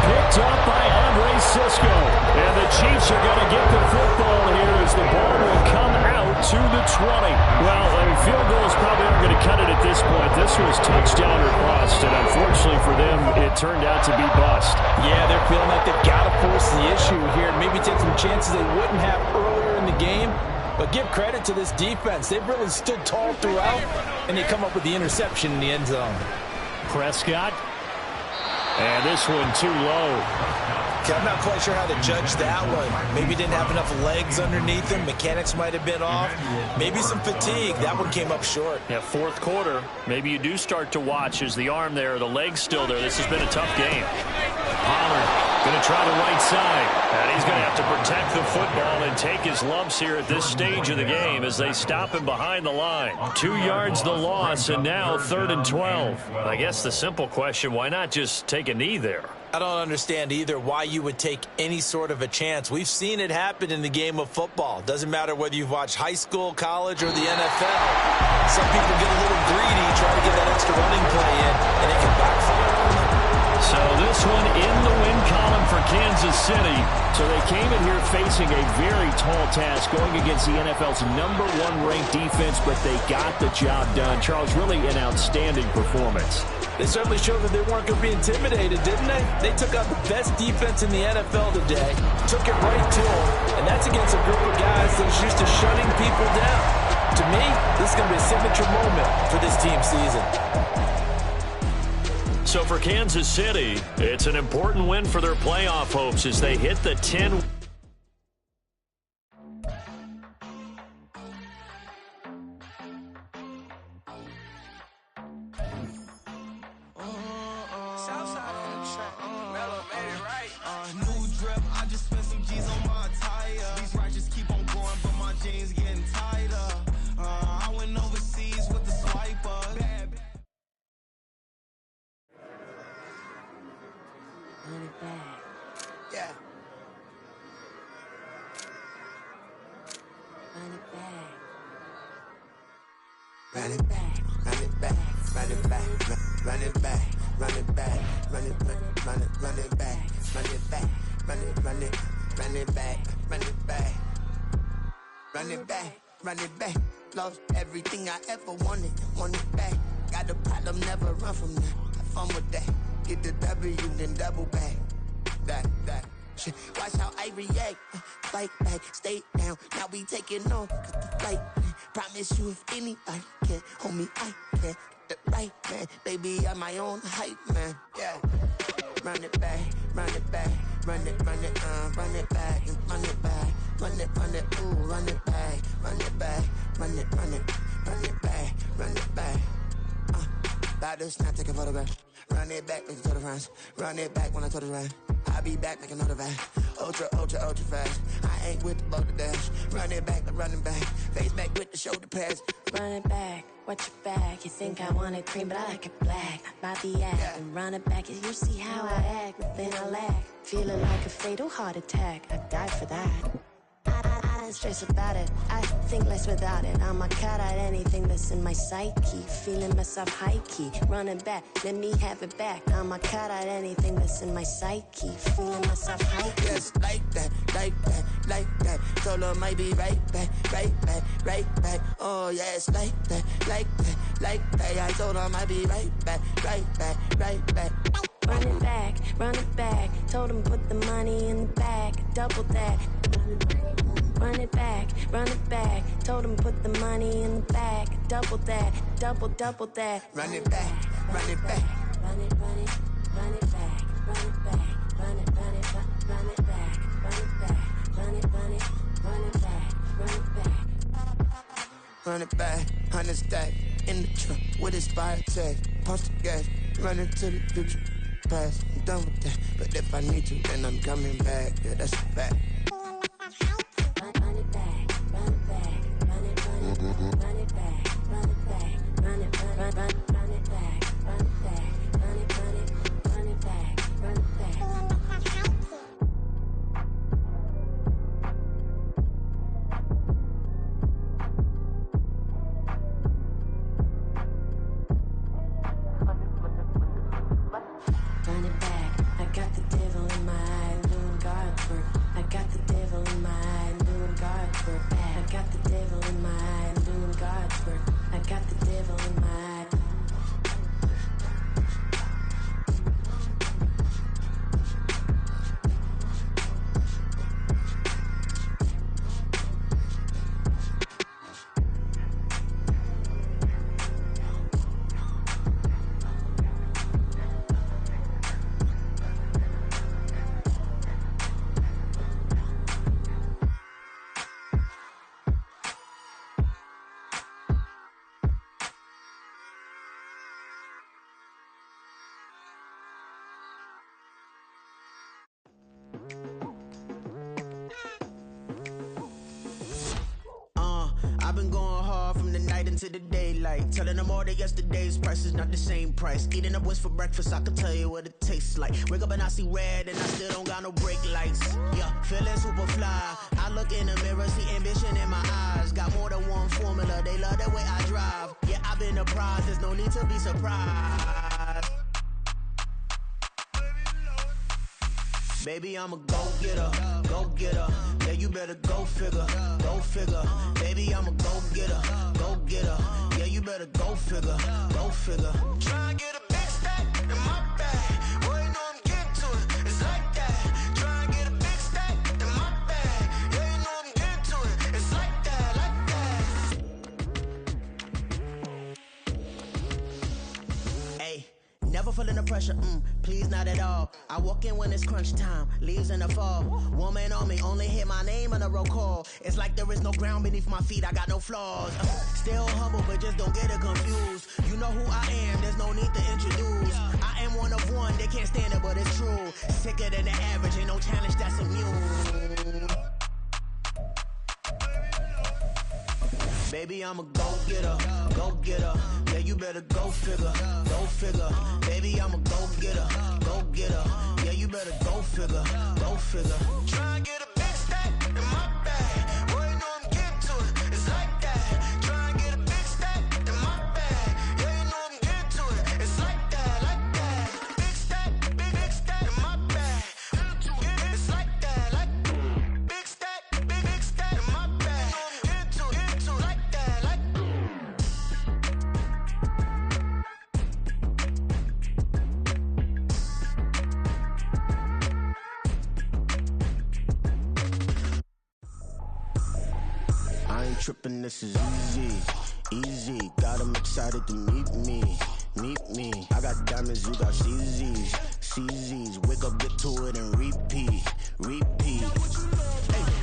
Picked up by Andre Cisco. And the Chiefs are going to get the football here as the ball will come out to the 20. Well, field goals probably aren't going to cut it at this point. This was touchdown or bust, and unfortunately for them, it turned out to be bust. Yeah, they're feeling like they've got to force the issue here. Maybe take some chances they wouldn't have earlier in the game. But give credit to this defense. They've really stood tall throughout, and they come up with the interception in the end zone. Prescott. And this one too low. I'm not quite sure how to judge that one. Maybe didn't have enough legs underneath him. Mechanics might have been off. Maybe some fatigue. That one came up short. Yeah, fourth quarter. Maybe you do start to watch as the arm there, the leg's still there. This has been a tough game. Pollard going to try the right side. And he's going to have to protect the football and take his lumps here at this stage of the game as they stop him behind the line. 2 yards the loss, and now 3rd and 12. I guess the simple question, why not just take a knee there? I don't understand either why you would take any sort of a chance. We've seen it happen in the game of football. Doesn't matter whether you've watched high school, college, or the NFL. Some people get a little greedy, try to get that extra running play in, and it can backfire on them. So this one in the win column for Kansas City. So they came in here facing a very tall task going against the NFL's #1 ranked defense, but they got the job done. Charles, really an outstanding performance. They certainly showed that they weren't going to be intimidated, didn't they? They took out the best defense in the NFL today, took it right to them, and that's against a group of guys that's used to shutting people down. To me, this is going to be a signature moment for this team's season. So for Kansas City, it's an important win for their playoff hopes as they hit the 10. Run it back, lost everything I ever wanted it back. Got a problem, never run from that. Have fun with that. Get the W, then double back. That shit. Watch how I react. Fight back, stay down. Now we taking off, cause the flight. Promise you if anybody can, homie, I can. Get the right man, baby, I'm my own hype man. Yeah. Run it back, run it back. Run it back, run it back, run it, ooh, run it back, run it back, run it back, run it back. About to snap, take a photograph. Run it back, make it to the friends. Run it back when I told it right. I'll be back, make another back. Ultra fast. I ain't with the boat to dash. Run it back, running back. Face back with the shoulder pads. Run it back, watch your back. You think I want it cream, but I like it black. About the act, and run it back. You see how I act, but then I lack. Feeling like a fatal heart attack. I die for that. I feeling stressed about it. I think less without it. I'ma cut out anything that's in my psyche. Feeling myself high-key, running back, let me have it back. I'ma cut out anything that's in my psyche. Feeling myself high-key. Yes, like that, like that, like that. Told her might be right back, right back, right back. Oh yes, like that, like that, like that. I told her might be right back, right back, right back. Run it back, run it back. Told him put the money in the bag, double that. Run it back, run it back. Told him put the money in the bag, double that, double that. Run it back, run it back. Run it, run it, run it back, run it back, run it, run it, run it back, run it back, run it, run it, run it back, run it back. Run it back, 100 stack in the trunk with his fire tag. Pumps the gas, running to the future. Past, I'm done with that. But if I need to, then I'm coming back. Yeah, that's a fact. Run it back, run it back, run it, run it, run it back, run it back, run it, run it back, run it back, run it, run it, run it back, run it back. Run it back, I got the devil in my eye, doing guard work. I got the devil in my eye, doing guard work. I got the devil in my eye, doing guard work. I got the devil in my eye. I've been going hard from the night into the daylight, telling them all that yesterday's price is not the same price. Eating up what's for breakfast, I can tell you what it tastes like. Wake up and I see red and I still don't got no brake lights. Yeah, feeling super fly. I look in the mirror, see ambition in my eyes. Got more than one formula, they love the way I drive. Yeah, I've been a prize, there's no need to be surprised. Baby, I'm a go-getter, go-getter. Yeah, you better go figure, go figure. Baby, I'm a go-getter, go-getter. Yeah, you better go figure, go figure. Try and get a big stack in my bag. Boy, you know I'm getting to it, it's like that. Try and get a big stack in my bag. Yeah, you know I'm getting to it, it's like that, like that. Hey. Never feeling the pressure, please not at all. I walk in when it's crunch time, leaves in the fall. Woman on me, only hit my name on a roll call. It's like there is no ground beneath my feet, I got no flaws. Still humble, but just don't get it confused. You know who I am, there's no need to introduce. I am one of one, they can't stand it, but it's true. Sicker than the average, ain't no challenge that's immune. Baby, I'm a go-getter, go-getter. Yeah, you better go figure, go figure. Baby, I'm a go-getter, go-getter. Yeah, you better go figure, go figure. Try and get a big stack in my bag. Boy, you know I'm getting to it, it's like that. Try and get a big stack in my bag. Yeah, you know I'm getting to it, it's like that, like that. Big stack in my bag. It's like that, like big stack in my bag. Into like that, like. I ain't tripping, this is easy, easy. Got them excited to meet me. I got diamonds, you got CZs, CZs. Wake up, get to it, and repeat. Hey,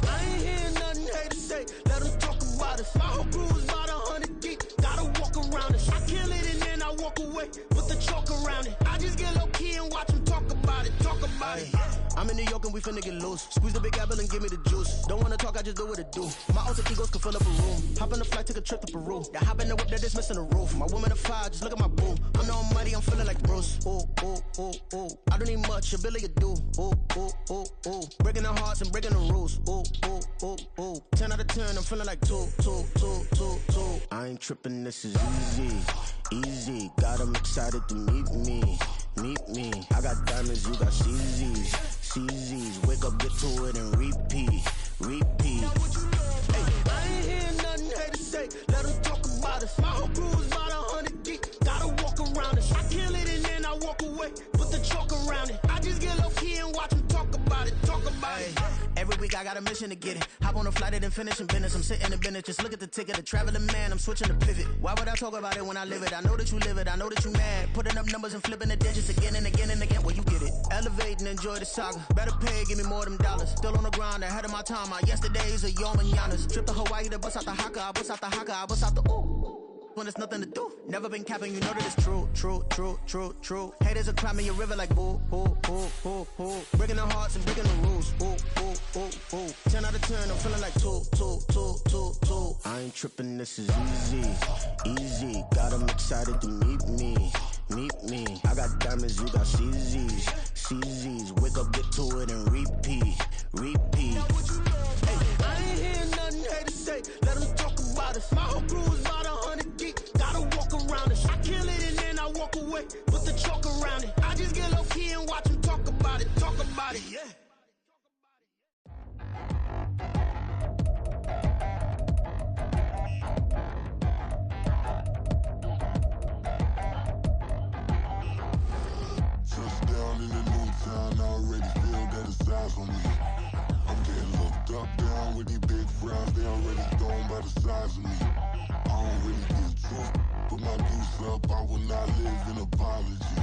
I ain't hearing nothing haters say. Let them talk about us. My whole crew is about 100 deep. Gotta walk around it. I kill it and then I walk away with the chalk around it. I just get low key and watch them talk about it. I'm in New York and we finna get loose. Squeeze the big apple and give me the juice. Don't wanna talk, I just do what it do. My alter egos can fill up a room. Hop on the flight, take a trip to Peru. Yeah, hop in the whip that is missing the roof. My woman a fire, just look at my boo. I'm the almighty, I'm feeling like Bruce. Ooh, ooh, ooh, ooh. I don't need much, ability to do. Ooh, ooh, ooh, ooh. Breaking the hearts and breaking the rules. Ooh, ooh, ooh, ooh. 10 out of 10, I'm feeling like 2. I ain't tripping, this is easy. Easy, got 'em excited to meet me. Meet me. I got diamonds, you got CZs. CZs, wake up, get to it and repeat. Repeat. Hey, I ain't hearing nothing haters say. Let them talk about us. My whole crew is about 100 deep. Gotta walk around us. I kill it and then I walk away. Put the chalk around it. I just get low key and watch them talk about it. Talk about it. Every week I got a mission to get it. Hop on a flight and then finish in business. I'm sitting in business. Just look at the ticket. A traveling man, I'm switching to pivot. Why would I talk about it when I live it? I know that you live it. I know that you mad. Putting up numbers and flipping the digits again and again and again. Well, you get it. Elevate and enjoy the saga. Better pay, give me more of them dollars. Still on the grind, ahead of my time. My yesterdays are your mananas. Trip to Hawaii to bust out the haka. I bust out the haka. I bust out the ooh. When there's nothing to do. Never been capping, you know that it's true. Haters are climbing your river like boo. Breaking the hearts and breaking the rules. Ooh. 10 out of 10, I'm feeling like 2. I ain't tripping, this is easy. Easy, got 'em excited to meet me. Meet me. I got diamonds, you got CZs. CZs, wake up, get to it and repeat. Repeat. Hey, I ain't hearing nothing haters say. Let them talk about us. My whole crew is about 100 deep. Gotta walk around us. I kill it and then I walk away. Put the chalk around it. I just get low key and watch them talk about it. Talk about it, yeah. Touchdown in the new town, I already feel that it's eyes on me. I'm getting looked up, down with these big frowns, they already thrown by the size of me. I don't really get truth, put my goose up, I will not live in apology.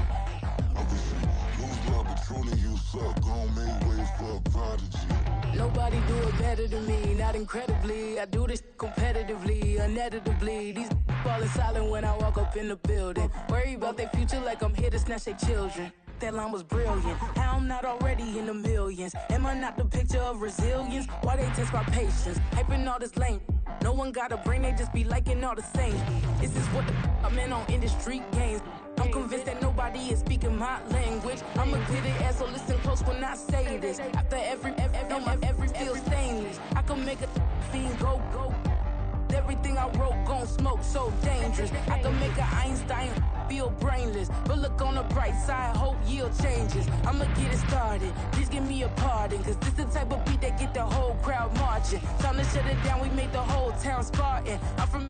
I wish you lose love, but truly you suck, gon' make way for a prodigy. Nobody do it better than me, not incredibly. I do this competitively, uneditably. These falling silent when I walk up in the building. Worry about their future like I'm here to snatch their children. That line was brilliant. How I'm not already in the millions? Am I not the picture of resilience? Why they test my patience? Hyping all this lame. No one got a brain, they just be liking all the same. This is what the I'm in on industry games. I'm convinced that nobody is speaking my language. I'm a good ass, so listen close when I say this. After every feel stainless. I can make a fiend go. Everything I wrote gon' smoke, so dangerous. I can make an Einstein feel brainless. But look on the bright side, hope yield changes. I'ma get it started, please give me a pardon. Cause this the type of beat that get the whole crowd marching. Time to shut it down, we made the whole town Spartan. I'm from